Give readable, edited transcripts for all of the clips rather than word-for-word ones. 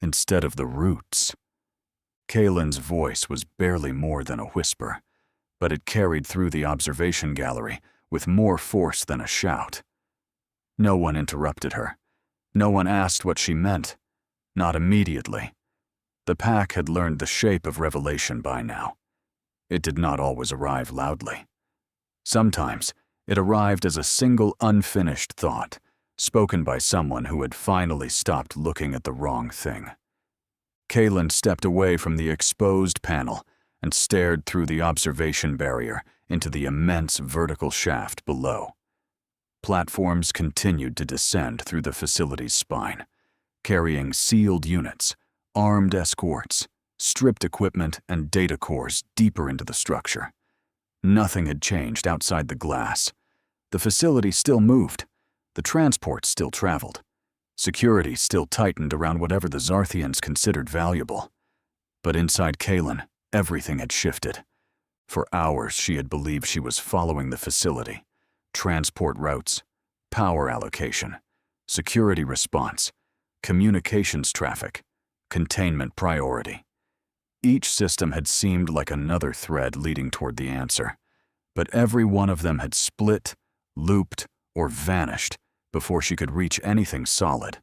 instead of the roots. Kaelen's voice was barely more than a whisper, but it carried through the observation gallery with more force than a shout. No one interrupted her. No one asked what she meant. Not immediately. The pack had learned the shape of revelation by now. It did not always arrive loudly. Sometimes it arrived as a single unfinished thought, spoken by someone who had finally stopped looking at the wrong thing. Kaelen stepped away from the exposed panel and stared through the observation barrier into the immense vertical shaft below. Platforms continued to descend through the facility's spine, carrying sealed units, armed escorts, stripped equipment, and data cores deeper into the structure. Nothing had changed outside the glass. The facility still moved. The transport still traveled. Security still tightened around whatever the Xarthians considered valuable. But inside Kaelen, everything had shifted. For hours she had believed she was following the facility. Transport routes, power allocation, security response, communications traffic, containment priority. Each system had seemed like another thread leading toward the answer, but every one of them had split, looped, or vanished before she could reach anything solid.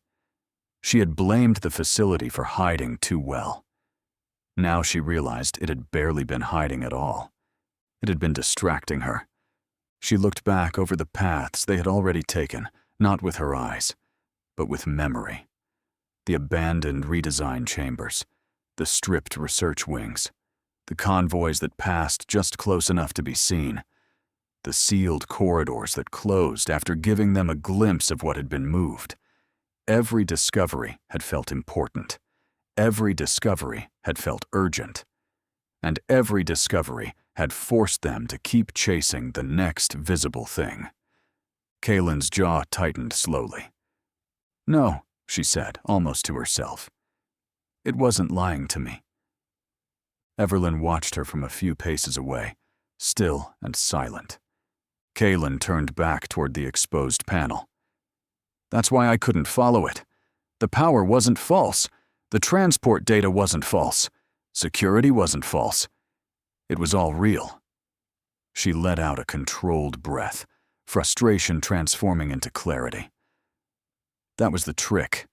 She had blamed the facility for hiding too well. Now she realized it had barely been hiding at all. It had been distracting her. She looked back over the paths they had already taken, not with her eyes, but with memory. The abandoned redesign chambers, the stripped research wings, the convoys that passed just close enough to be seen, the sealed corridors that closed after giving them a glimpse of what had been moved. Every discovery had felt important. Every discovery had felt urgent. And every discovery had forced them to keep chasing the next visible thing. Kaelen's jaw tightened slowly. "No," she said, almost to herself. "It wasn't lying to me." Everlyn watched her from a few paces away, still and silent. Kaelen turned back toward the exposed panel. "That's why I couldn't follow it. The power wasn't false. The transport data wasn't false. Security wasn't false. It was all real." She let out a controlled breath, frustration transforming into clarity. That was the trick.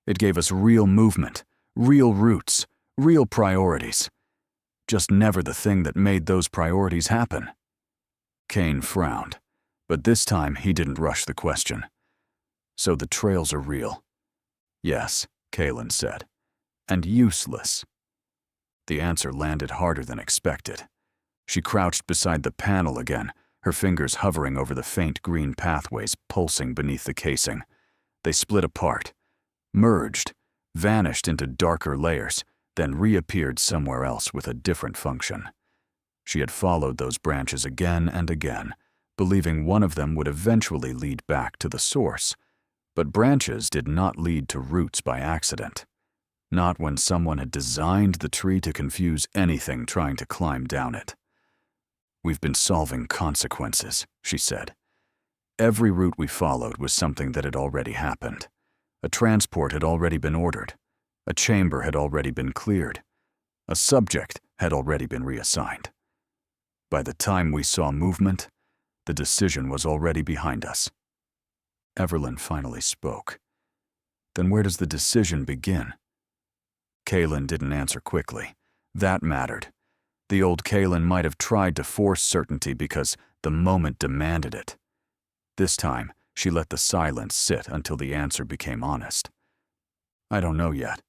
It gave us real movement, real routes, real priorities. Just never the thing that made those priorities happen. Kane frowned, but this time he didn't rush the question. "So the trails are real?" "Yes," Kaelen said. "And useless." The answer landed harder than expected. She crouched beside the panel again, her fingers hovering over the faint green pathways pulsing beneath the casing. They split apart, merged, vanished into darker layers, then reappeared somewhere else with a different function. She had followed those branches again and again, believing one of them would eventually lead back to the source. But branches did not lead to roots by accident. Not when someone had designed the tree to confuse anything trying to climb down it. "We've been solving consequences," she said. Every route we followed was something that had already happened. A transport had already been ordered. A chamber had already been cleared. A subject had already been reassigned. By the time we saw movement, the decision was already behind us. Everlyn finally spoke. "Then where does the decision begin?" Kaelen didn't answer quickly. That mattered. The old Kaelen might have tried to force certainty because the moment demanded it. This time, she let the silence sit until the answer became honest. "I don't know yet."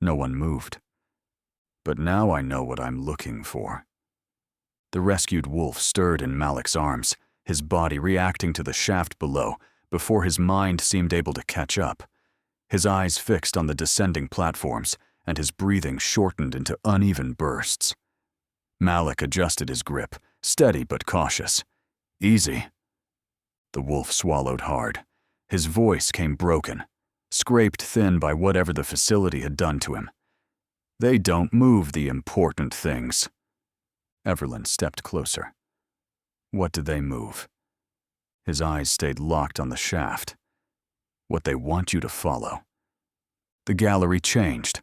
No one moved. "But now I know what I'm looking for." The rescued wolf stirred in Malik's arms, his body reacting to the shaft below before his mind seemed able to catch up. His eyes fixed on the descending platforms, and his breathing shortened into uneven bursts. Malik adjusted his grip, steady but cautious. "Easy." The wolf swallowed hard. His voice came broken, scraped thin by whatever the facility had done to him. "They don't move the important things." Everlyn stepped closer. "What do they move?" His eyes stayed locked on the shaft. "What they want you to follow." The gallery changed.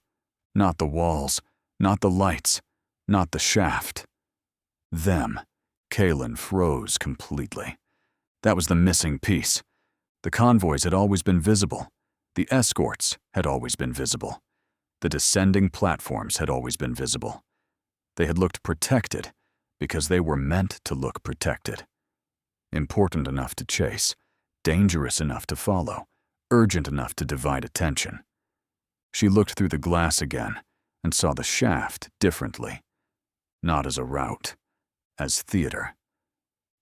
Not the walls, not the lights, not the shaft. Them. Kaelen froze completely. That was the missing piece. The convoys had always been visible. The escorts had always been visible. The descending platforms had always been visible. They had looked protected because they were meant to look protected. Important enough to chase, dangerous enough to follow, urgent enough to divide attention. She looked through the glass again and saw the shaft differently. Not as a route, as theater.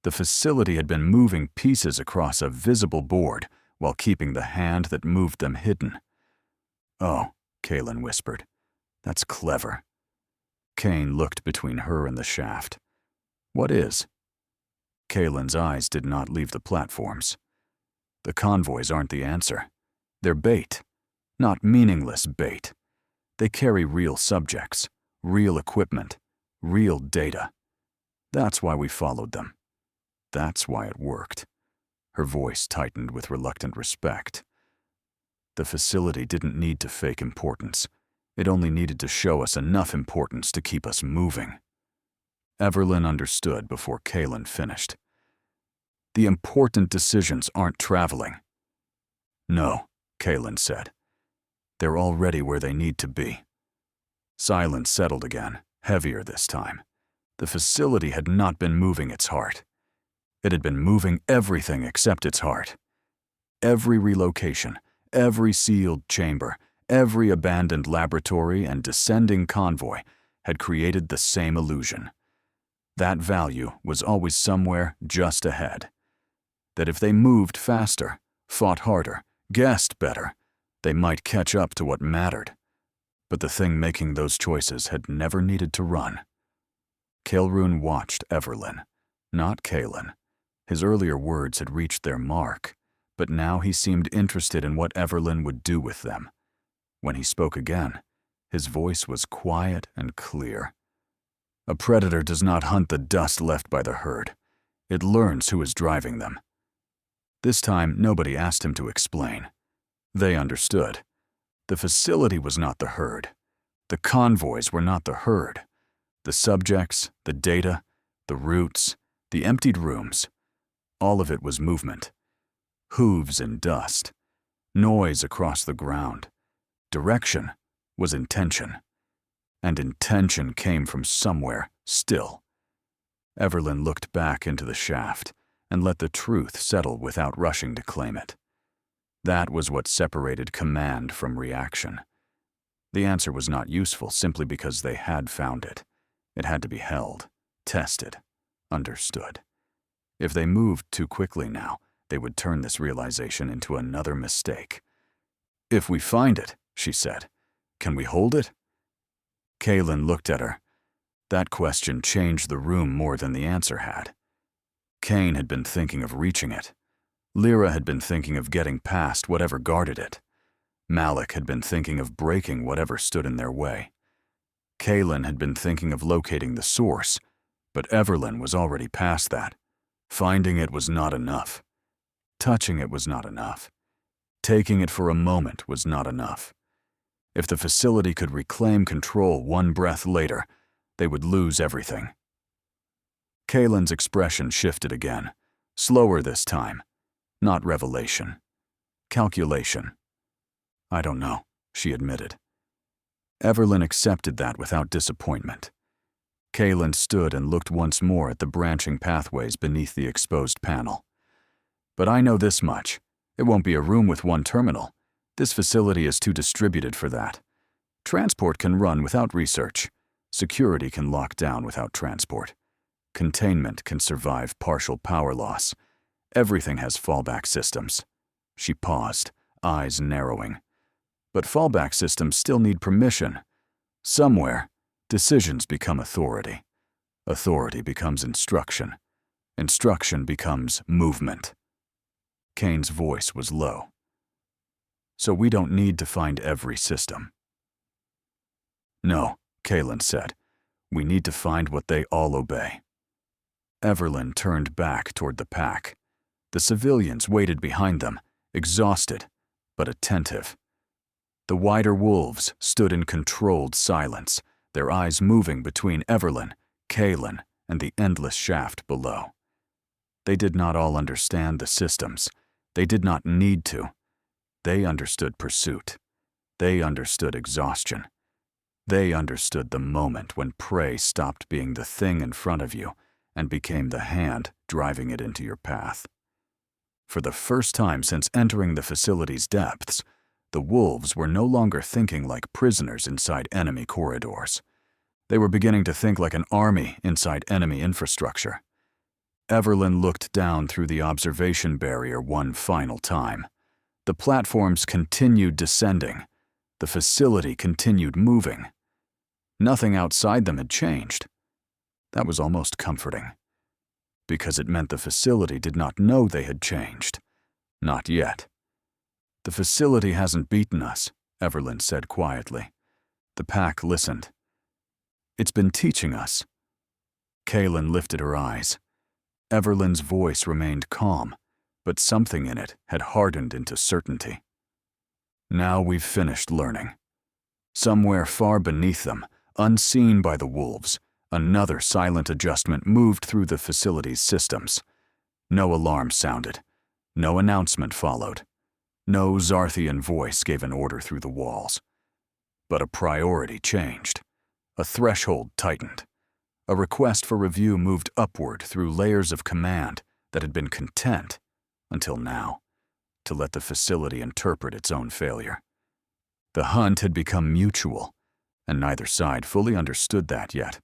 The facility had been moving pieces across a visible board while keeping the hand that moved them hidden. "Oh," Kaelen whispered. "That's clever." Kane looked between her and the shaft. "What is?" Kaelen's eyes did not leave the platforms. The convoys aren't the answer. They're bait. Not meaningless bait. They carry real subjects, real equipment, real data. That's why we followed them. That's why it worked. Her voice tightened with reluctant respect. The facility didn't need to fake importance. It only needed to show us enough importance to keep us moving. Everlyn understood before Kaelen finished. The important decisions aren't traveling. "No," Kaelen said. "They're already where they need to be." Silence settled again, heavier this time. The facility had not been moving its heart. It had been moving everything except its heart. Every relocation, every sealed chamber, every abandoned laboratory and descending convoy had created the same illusion. That value was always somewhere just ahead. That if they moved faster, fought harder, guessed better, they might catch up to what mattered. But the thing making those choices had never needed to run. Kaelrun watched Everlyn, not Kaelen. His earlier words had reached their mark, but now he seemed interested in what Everlyn would do with them. When he spoke again, his voice was quiet and clear. "A predator does not hunt the dust left by the herd. It learns who is driving them." This time, nobody asked him to explain. They understood. The facility was not the herd. The convoys were not the herd. The subjects, the data, the routes, the emptied rooms, all of it was movement. Hooves in dust. Noise across the ground. Direction was intention. And intention came from somewhere still. Everlyn looked back into the shaft and let the truth settle without rushing to claim it. That was what separated command from reaction. The answer was not useful simply because they had found it. It had to be held, tested, understood. If they moved too quickly now, they would turn this realization into another mistake. "If we find it," she said, "can we hold it?" Kaelen looked at her. That question changed the room more than the answer had. Kane had been thinking of reaching it. Lyra had been thinking of getting past whatever guarded it. Malik had been thinking of breaking whatever stood in their way. Kaelen had been thinking of locating the source, but Everlyn was already past that. Finding it was not enough. Touching it was not enough. Taking it for a moment was not enough. If the facility could reclaim control one breath later, they would lose everything. Kaelen's expression shifted again, slower this time. Not revelation. Calculation. "I don't know," she admitted. Everlyn accepted that without disappointment. Kaelen stood and looked once more at the branching pathways beneath the exposed panel. "But I know this much. It won't be a room with one terminal. This facility is too distributed for that. Transport can run without research. Security can lock down without transport. Containment can survive partial power loss. Everything has fallback systems." She paused, eyes narrowing. But fallback systems still need permission. Somewhere, decisions become authority. Authority becomes instruction. Instruction becomes movement. Kane's voice was low. "So we don't need to find every system." "No," Kaelen said. "We need to find what they all obey." Everlyn turned back toward the pack. The civilians waited behind them, exhausted, but attentive. The wider wolves stood in controlled silence, their eyes moving between Everlyn, Kaelen, and the endless shaft below. They did not all understand the systems. They did not need to. They understood pursuit. They understood exhaustion. They understood the moment when prey stopped being the thing in front of you and became the hand driving it into your path. For the first time since entering the facility's depths, the wolves were no longer thinking like prisoners inside enemy corridors. They were beginning to think like an army inside enemy infrastructure. Everlyn looked down through the observation barrier one final time. The platforms continued descending. The facility continued moving. Nothing outside them had changed. That was almost comforting, because it meant the facility did not know they had changed. Not yet. "The facility hasn't beaten us," Everlyn said quietly. The pack listened. "It's been teaching us." Kaelen lifted her eyes. Everlyn's voice remained calm, but something in it had hardened into certainty. "Now we've finished learning." Somewhere far beneath them, unseen by the wolves, another silent adjustment moved through the facility's systems. No alarm sounded. No announcement followed. No Xarthian voice gave an order through the walls. But a priority changed. A threshold tightened. A request for review moved upward through layers of command that had been content, until now, to let the facility interpret its own failure. The hunt had become mutual, and neither side fully understood that yet.